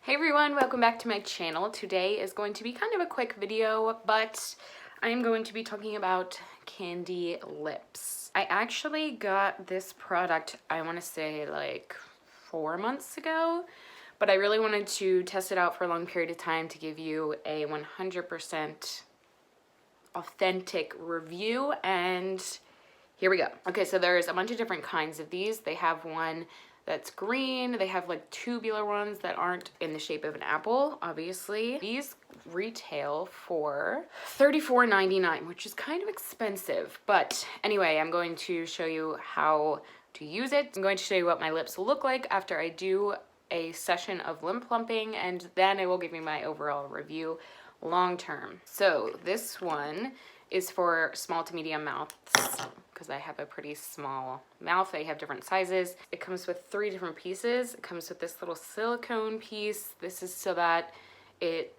Hey everyone, welcome back to my channel. Today is going to be kind of a quick video, but I am going to be talking about Candylipz. I actually got this product, I want to say like 4 months ago, but I really wanted to test it out for a long period of time to give you a 100% authentic review, and here we go. Okay, so there's a bunch of different kinds of these. They have one that's green. They have like tubular ones that aren't in the shape of an apple, obviously. These retail for $34.99, which is kind of expensive. But anyway, I'm going to show you how to use it. I'm going to show you what my lips will look like after I do a session of lip plumping, and then I will give you my overall review long term. So this one is for small to medium mouths, because I have a pretty small mouth. They have different sizes. It comes with 3 different pieces. It comes with this little silicone piece. This is so that it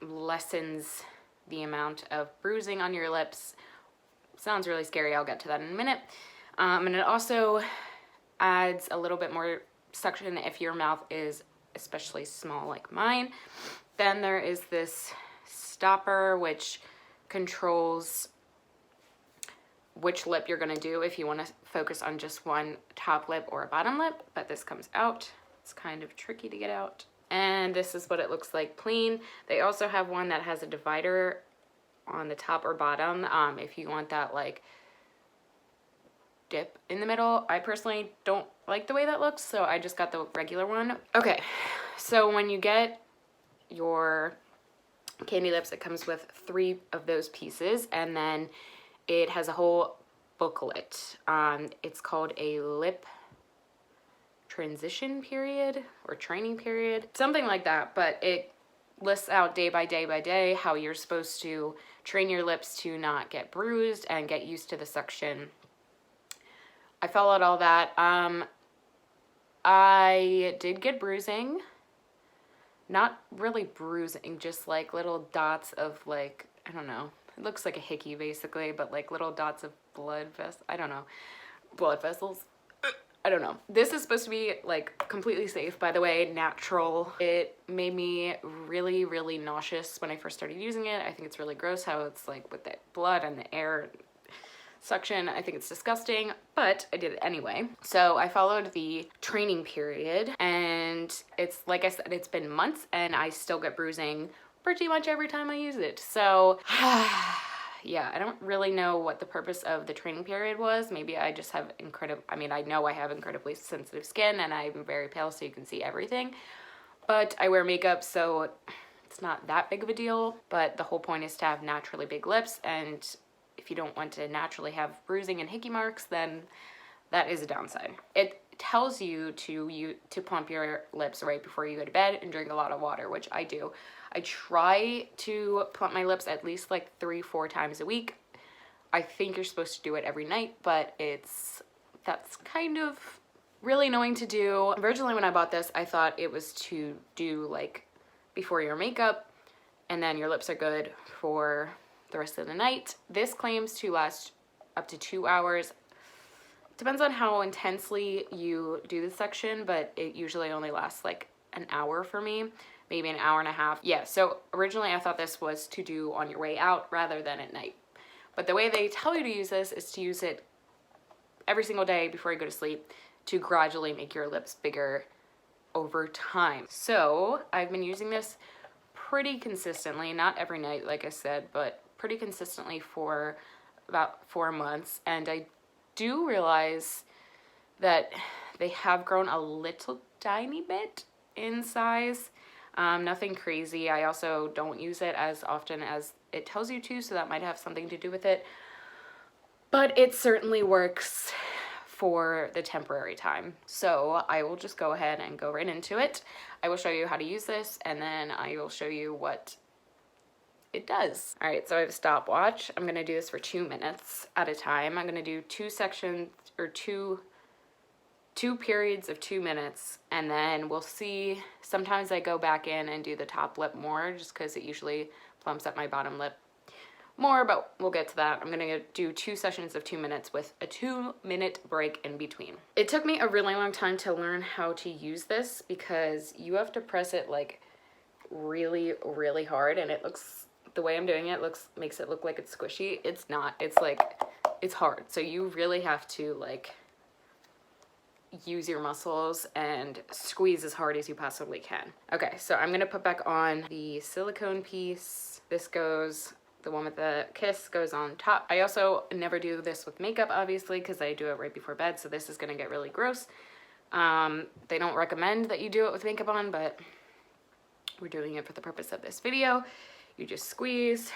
lessens the amount of bruising on your lips. Sounds really scary. I'll get to that in a minute. And it also adds a little bit more suction if your mouth is especially small like mine. Then there is this stopper, which controls which lip you're gonna do if you want to focus on just one top lip or a bottom lip, but this comes out. It's kind of tricky to get out. And this is what it looks like plain. They also have one that has a divider on the top or bottom if you want that like dip in the middle. I personally don't like the way that looks, so I just got the regular one. Okay, so when you get your Candylipz, it comes with 3 of those pieces, and then it has a whole booklet. It's called a lip transition period or training period, something like that, but it lists out day by day how you're supposed to train your lips to not get bruised and get used to the suction. I followed all that. I did get bruising. Not really bruising, just like little dots of like, I don't know, it looks like a hickey basically, but like little dots of blood blood vessels. I don't know. This is supposed to be like completely safe, by the way, natural. It made me really nauseous when I first started using it. I think it's really gross how it's like with the blood and the air suction. I think it's disgusting, but I did it anyway. So I followed the training period, and it's like I said, it's been months and I still get bruising pretty much every time I use it. So yeah, I don't really know what the purpose of the training period was. Maybe I just have I know I have incredibly sensitive skin and I'm very pale, so you can see everything, but I wear makeup, so it's not that big of a deal. But the whole point is to have naturally big lips, and if you don't want to naturally have bruising and hickey marks, then that is a downside. It tells you to plump your lips right before you go to bed and drink a lot of water, which I do. I try to plump my lips at least like 3-4 times a week. I think you're supposed to do it every night, but that's kind of really annoying to do. Originally when I bought this, I thought it was to do like before your makeup, and then your lips are good for the rest of the night. This claims to last up to 2 hours. Depends on how intensely you do the section, but it usually only lasts like an hour for me, maybe an hour and a half. Yeah, so originally I thought this was to do on your way out rather than at night. But the way they tell you to use this is to use it every single day before you go to sleep to gradually make your lips bigger over time. So I've been using this pretty consistently, not every night like I said, but pretty consistently for about 4 months, and I do realize that they have grown a little tiny bit in size. Nothing crazy. I also don't use it as often as it tells you to, so that might have something to do with it, but it certainly works for the temporary time. So I will just go ahead and go right into it. I will show you how to use this, and then I will show you what it does. All right, so I have a stopwatch. I'm gonna do this for 2 minutes at a time. I'm gonna do 2 sections or two periods of 2 minutes, and then we'll see. Sometimes I go back in and do the top lip more just because it usually plumps up my bottom lip more, but we'll get to that. I'm gonna do 2 sessions of 2 minutes with a 2-minute break in between. It took me a really long time to learn how to use this because you have to press it like really, really hard, and it looks, the way I'm doing it makes it look like it's squishy. It's not. It's like, it's hard. So you really have to like use your muscles and squeeze as hard as you possibly can. Okay, so I'm gonna put back on the silicone piece. This goes, the one with the kiss goes on top. I also never do this with makeup, obviously, because I do it right before bed, so this is gonna get really gross. They don't recommend that you do it with makeup on, but we're doing it for the purpose of this video. You just squeeze,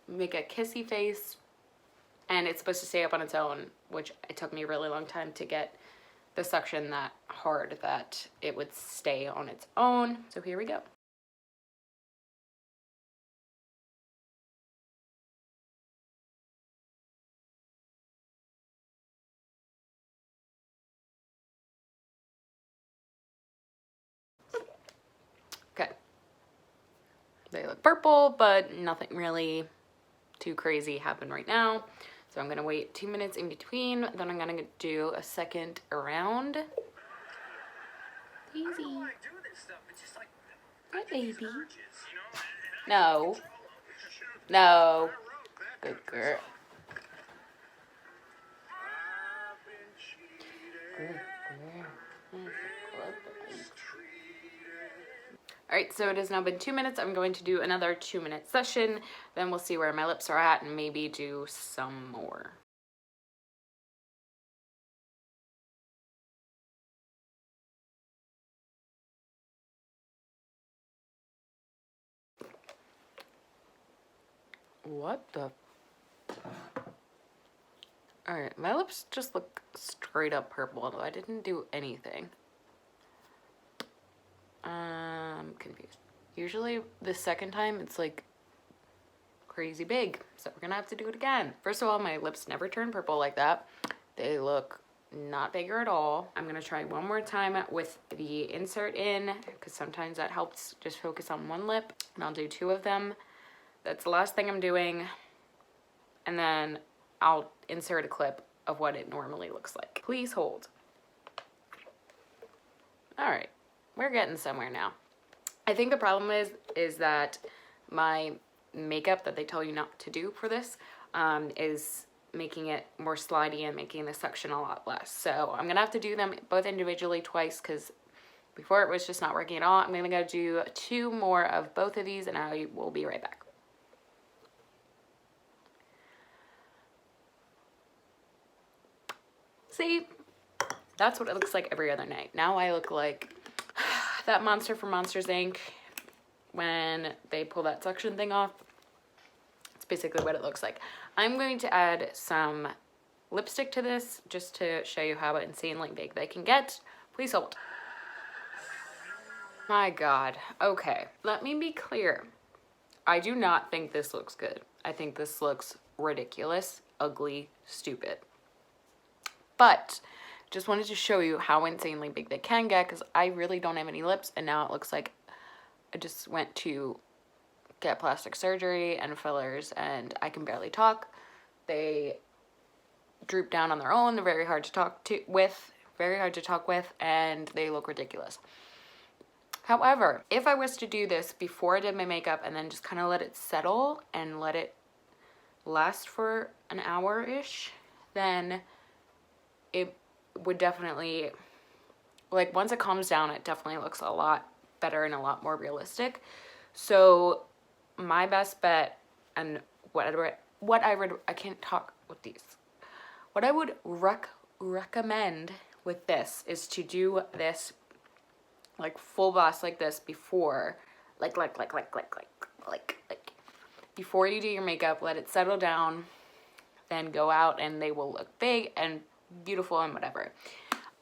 make a kissy face, and it's supposed to stay up on its own, which it took me a really long time to get the suction that hard that it would stay on its own. So here we go. Okay. They look purple, but nothing really too crazy happened right now. So I'm gonna wait 2 minutes in between, then I'm gonna do a second round. Easy. Hi, baby. No. No. Good girl. Good girl. Alright, so it has now been 2 minutes. I'm going to do another 2-minute session. Then we'll see where my lips are at and maybe do some more. What the? Alright, my lips just look straight up purple, though I didn't do anything. I'm confused. Usually the second time it's like crazy big, so we're gonna have to do it again. First of all, my lips never turn purple like that. They look not bigger at all. I'm gonna try one more time with the insert in, because sometimes that helps just focus on one lip, and I'll do 2 of them. That's the last thing I'm doing, and then I'll insert a clip of what it normally looks like. Please hold. All right, we're getting somewhere now. I think the problem is that my makeup that they tell you not to do for this is making it more slidey and making the suction a lot less. So I'm gonna have to do them both individually twice, because before it was just not working at all. I'm gonna go do 2 more of both of these, and I will be right back. See, that's what it looks like every other night. Now I look like that monster from Monsters, Inc. when they pull that suction thing off. It's basically what it looks like. I'm going to add some lipstick to this just to show you how insanely big they can get. Please hold. My God. Okay, let me be clear. I do not think this looks good. I think this looks ridiculous, ugly, stupid. But just wanted to show you how insanely big they can get, because I really don't have any lips, and now it looks like I just went to get plastic surgery and fillers and I can barely talk. They droop down on their own. They're very hard to talk with, and they look ridiculous. However, if I was to do this before I did my makeup and then just kind of let it settle and let it last for an hour-ish, then it would definitely, like, once it calms down, it definitely looks a lot better and a lot more realistic. So my best bet, and what I would recommend with this is to do this like full blast like this before, like before you do your makeup. Let it settle down, then go out, and they will look big and beautiful and whatever.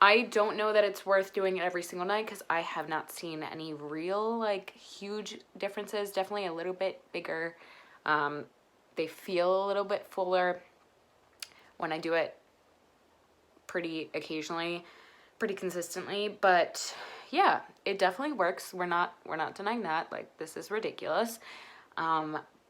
I don't know that it's worth doing it every single night, because I have not seen any real like huge differences. Definitely a little bit bigger. They feel a little bit fuller when I do it pretty occasionally, pretty consistently. But yeah, it definitely works. We're not denying that. Like, this is ridiculous.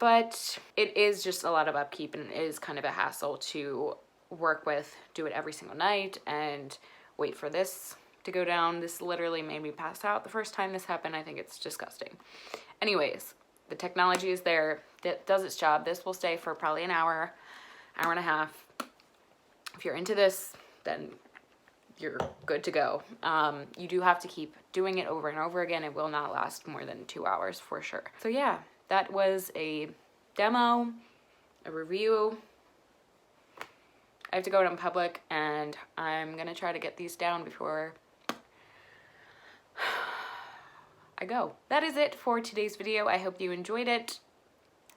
but it is just a lot of upkeep, and it is kind of a hassle to work with, do it every single night, and wait for this to go down. This literally made me pass out the first time this happened. I think it's disgusting. Anyways, the technology is there. That does its job. This will stay for probably an hour, hour and a half. If you're into this, then you're good to go. You do have to keep doing it over and over again. It will not last more than 2 hours for sure. So yeah, that was a demo, a review. I have to go out in public, and I'm gonna try to get these down before I go. That is it for today's video. I hope you enjoyed it.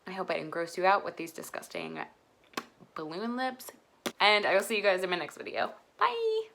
I hope I didn't gross you out with these disgusting balloon lips. And I will see you guys in my next video. Bye!